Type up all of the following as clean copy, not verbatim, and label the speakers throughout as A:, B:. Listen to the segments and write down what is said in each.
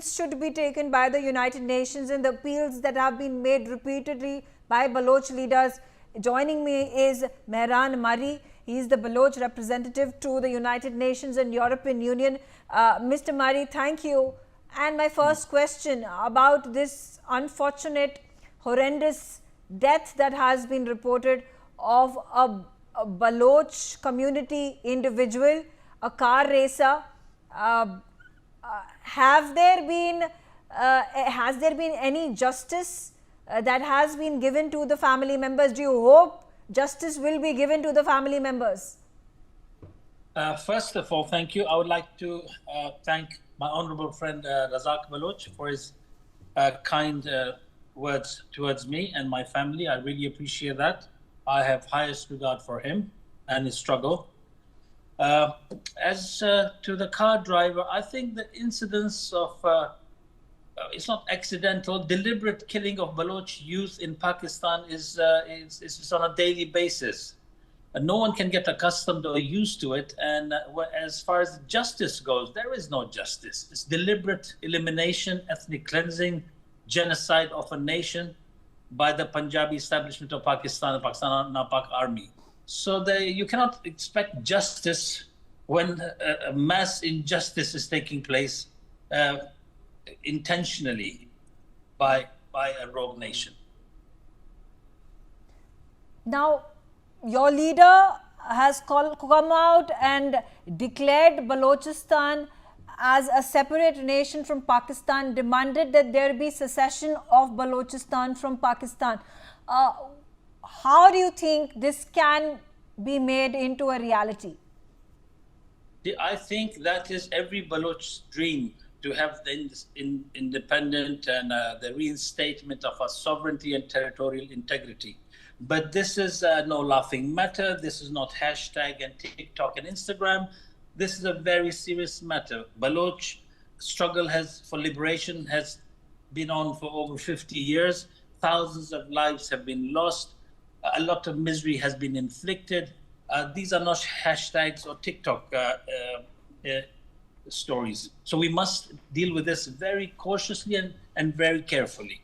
A: should be taken by the United Nations and the appeals that have been made repeatedly by Baloch leaders. Joining me is Mehran Marri. He is the Baloch representative to the United Nations and European Union. Mr. Marri, thank you. And my first question about this unfortunate, horrendous death that has been reported of a Baloch community individual, a car racer. Has there been any justice that has been given to the family members? Do you hope justice will be given to the family members?
B: First of all, thank you. I would like to thank my honorable friend Tariq Baloch for his kind words towards me and my family. I really appreciate that. I have highest regard for him and his struggle. As to the car driver, I think the incidence of, it's not accidental, deliberate killing of Baloch youth in Pakistan is on a daily basis. No one can get accustomed or used to it. And as far as justice goes, there is no justice. It's deliberate elimination, ethnic cleansing, genocide of a nation by the Punjabi establishment of Pakistan, the Pakistan Napak army. So you cannot expect justice when a mass injustice is taking place intentionally by a rogue nation.
A: Now, your leader has come out and declared Balochistan as a separate nation from Pakistan, demanded that there be secession of Balochistan from Pakistan. How do you think this can be made into a reality?
B: I think that is every Baloch's dream, to have the independent and the reinstatement of our sovereignty and territorial integrity. But this is no laughing matter. This is not hashtag and TikTok and Instagram. This is a very serious matter. Baloch struggle for liberation has been on for over 50 years. Thousands of lives have been lost. A lot of misery has been inflicted. These are not hashtags or TikTok stories. So we must deal with this very cautiously and very carefully.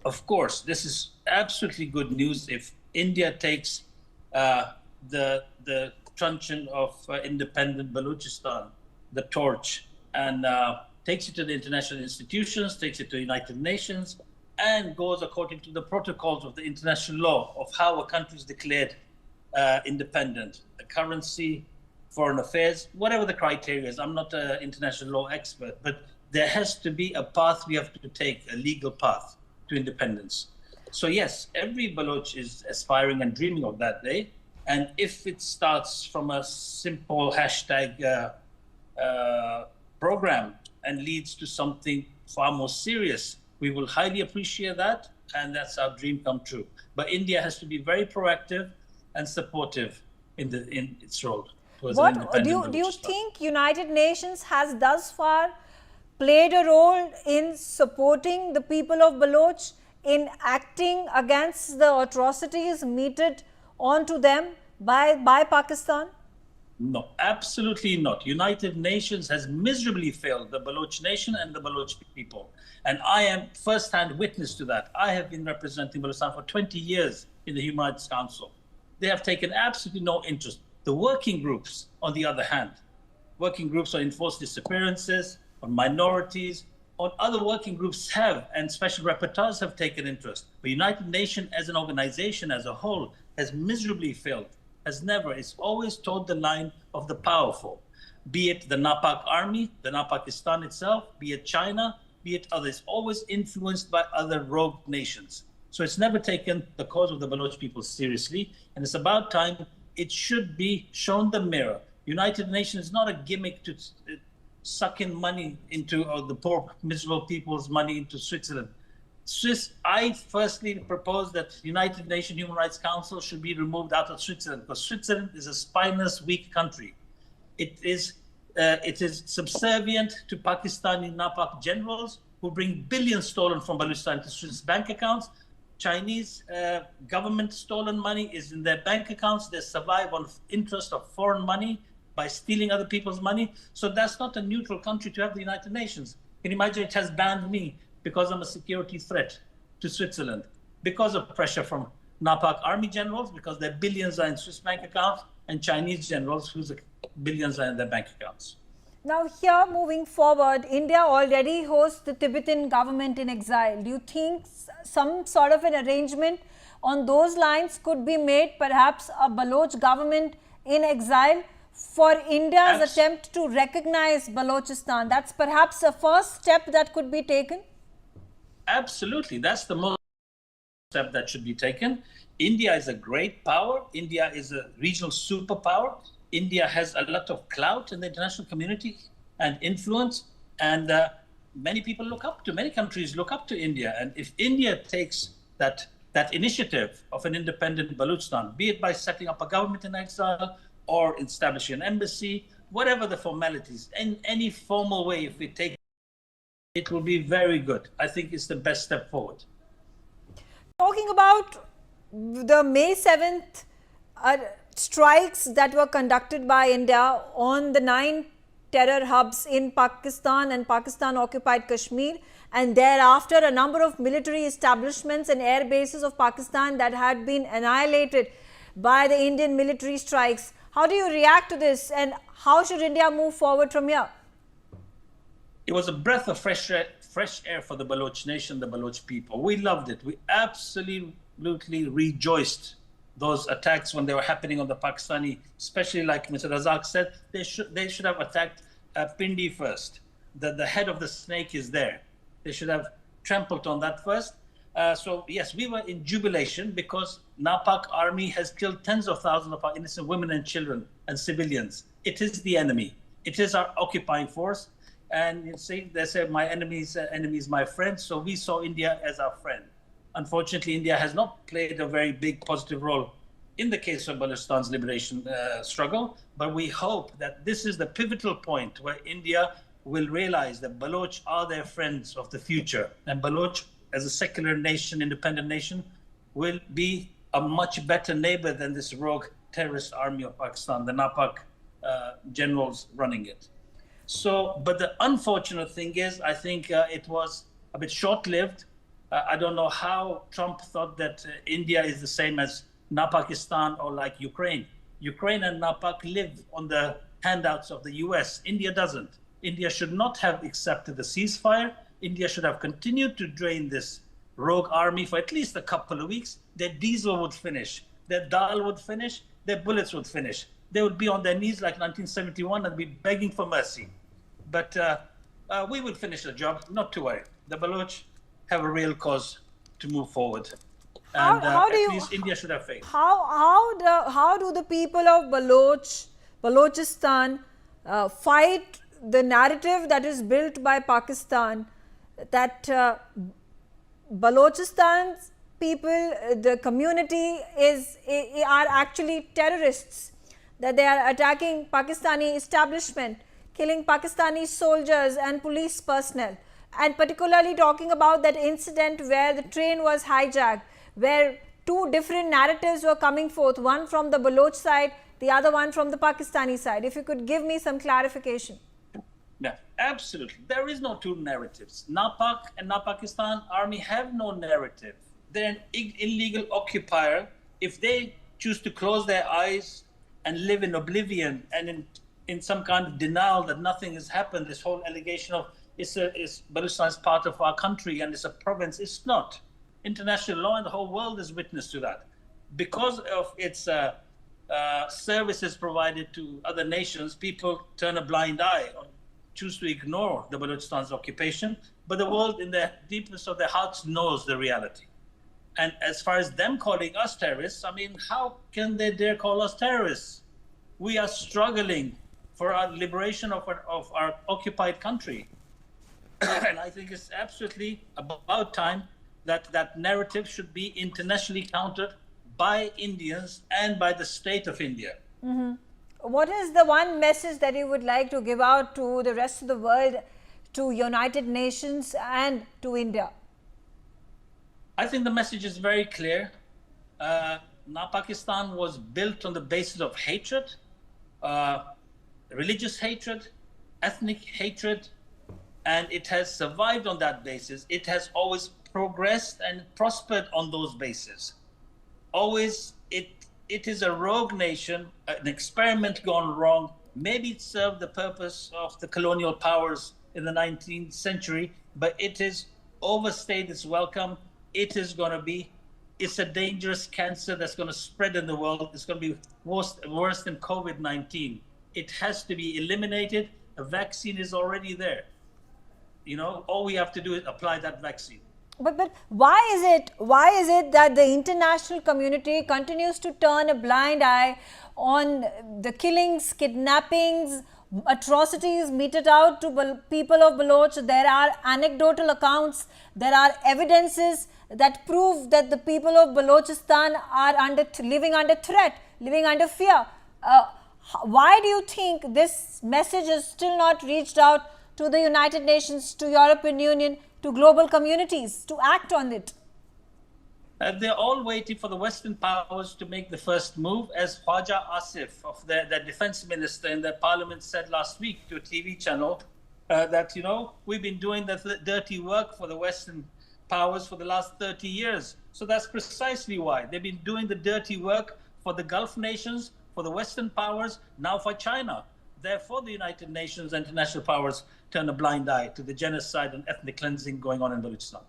B: Of course, this is absolutely good news if India takes the truncheon of independent Balochistan, the torch, and takes it to the international institutions, takes it to the United Nations, and goes according to the protocols of the international law of how a country is declared independent, the currency, foreign affairs, whatever the criteria is. I'm not an international law expert, but there has to be a path we have to take, a legal path to independence. So yes, every Baloch is aspiring and dreaming of that day. And if it starts from a simple hashtag program and leads to something far more serious, we will highly appreciate that, and that's our dream come true. But India has to be very proactive and supportive in its role.
A: What do you think United Nations has thus far played a role in supporting the people of Baloch in acting against the atrocities meted onto them by Pakistan?
B: No, absolutely not. United Nations has miserably failed the Baloch nation and the Baloch people. And I am first-hand witness to that. I have been representing Balochistan for 20 years in the Human Rights Council. They have taken absolutely no interest. The working groups, on the other hand, working groups on enforced disappearances, on minorities, on other working groups have, and special rapporteurs have taken interest. The United Nations as an organization as a whole has miserably failed, has never. It's always towed the line of the powerful, be it the Napak army, the Napakistan itself, be it China, be it others, always influenced by other rogue nations. So it's never taken the cause of the Baloch people seriously, and it's about time it should be shown the mirror. United Nations is not a gimmick to suck in money into the poor, miserable people's money into Switzerland. I firstly propose that United Nations Human Rights Council should be removed out of Switzerland, because Switzerland is a spineless, weak country. It is subservient to Pakistani Napak generals who bring billions stolen from Balochistan to Swiss bank accounts. Chinese government stolen money is in their bank accounts. They survive on interest of foreign money by stealing other people's money. So that's not a neutral country to have the United Nations. Can you imagine? It has banned me because I'm a security threat to Switzerland, because of pressure from NAPAC army generals, because their billions are in Swiss bank accounts, and Chinese generals whose billions are in their bank accounts.
A: Now here, moving forward, India already hosts the Tibetan government in exile. Do you think some sort of an arrangement on those lines could be made, perhaps a Baloch government in exile, for India's attempt to recognize Balochistan? That's perhaps a first step that could be taken?
B: Absolutely. That's the most step that should be taken. India is a great power. India is a regional superpower. India has a lot of clout in the international community and influence, and many people look up to, many countries look up to India. And if India takes that initiative of an independent Balochistan, be it by setting up a government in exile or establishing an embassy, whatever the formalities, in any formal way, if we take it, will be very good. I think it's the best step forward.
A: Talking about the May 7th strikes that were conducted by India on the 9 terror hubs in Pakistan and Pakistan-occupied Kashmir, and thereafter a number of military establishments and air bases of Pakistan that had been annihilated by the Indian military strikes. How do you react to this, and how should India move forward from here?
B: It was a breath of fresh air for the Baloch nation, the Baloch people. We loved it. We absolutely rejoiced those attacks when they were happening on the Pakistani, especially like Mr. Razak said, they should have attacked Pindi first. The head of the snake is there. They should have trampled on that first. So yes, we were in jubilation because NAPAC army has killed tens of thousands of our innocent women and children and civilians. It is the enemy. It is our occupying force. And you see, they say my enemy's enemy is my friend. So we saw India as our friend. Unfortunately, India has not played a very big positive role in the case of Balochistan's liberation struggle. But we hope that this is the pivotal point where India will realize that Baloch are their friends of the future. And Baloch, as a secular nation, independent nation, will be a much better neighbor than this rogue terrorist army of Pakistan, the NAPAC generals running it. So, but the unfortunate thing is, I think it was a bit short-lived. I don't know how Trump thought that India is the same as Pakistan or like Ukraine. Ukraine and NAPAC live on the handouts of the US. India doesn't. India should not have accepted the ceasefire. India should have continued to drain this rogue army for at least a couple of weeks. Their diesel would finish, their dal would finish, their bullets would finish. They would be on their knees like 1971 and be begging for mercy. But we would finish the job, not to worry. The Baloch have a real cause to move forward. And at least India should have faith.
A: How do the people of Balochistan fight the narrative that is built by Pakistan that Balochistan's people, the community are actually terrorists, that they are attacking Pakistani establishment, killing Pakistani soldiers and police personnel, and particularly talking about that incident where the train was hijacked, where two different narratives were coming forth, one from the Baloch side, the other one from the Pakistani side. If you could give me some clarification.
B: Yeah, absolutely. There is no two narratives. NAPAC and Pakistan army have no narrative. They're an illegal occupier. If they choose to close their eyes and live in oblivion and in some kind of denial that nothing has happened, this whole allegation of Balochistan is part of our country and it's a province, it's not. International law and the whole world is witness to that. Because of its services provided to other nations, people turn a blind eye or choose to ignore the Balochistan's occupation, but the world in the deepest of their hearts knows the reality. And as far as them calling us terrorists, I mean, how can they dare call us terrorists? We are struggling for our liberation of our occupied country. And I think it's absolutely about time that narrative should be internationally countered by Indians and by the state of India.
A: Mm-hmm. What is the one message that you would like to give out to the rest of the world, to United Nations and to India?
B: I think the message is very clear. Now Pakistan was built on the basis of hatred, religious hatred, ethnic hatred, and it has survived on that basis. It has always progressed and prospered on those bases. Always, it is a rogue nation, an experiment gone wrong. Maybe it served the purpose of the colonial powers in the 19th century, but it has overstayed its welcome. It is going to be, it's a dangerous cancer that's going to spread in the world. It's going to be worse than COVID-19. It has to be eliminated. A vaccine is already there. You know, all we have to do is apply that vaccine.
A: But why is it that the international community continues to turn a blind eye on the killings, kidnappings, atrocities meted out to people of Baloch? There are anecdotal accounts, there are evidences that prove that the people of Balochistan are living under threat, living under fear. Why do you think this message is still not reached out to the United Nations, to European Union, to global communities to act on it?
B: They're all waiting for the Western powers to make the first move, as Khwaja Asif, of the defense minister in the parliament, said last week to a TV channel that, you know, we've been doing the dirty work for the Western powers for the last 30 years. So that's precisely why. They've been doing the dirty work for the Gulf nations, for the Western powers, now for China. Therefore, the United Nations and international powers turn a blind eye to the genocide and ethnic cleansing going on in Balochistan.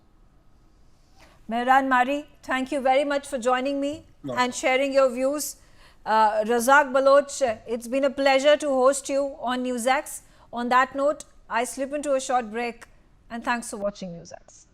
A: Mehran Marri, thank you very much for joining me and sharing your views. Razak Baloch, it's been a pleasure to host you on NewsX. On that note, I slip into a short break, and thanks for watching NewsX.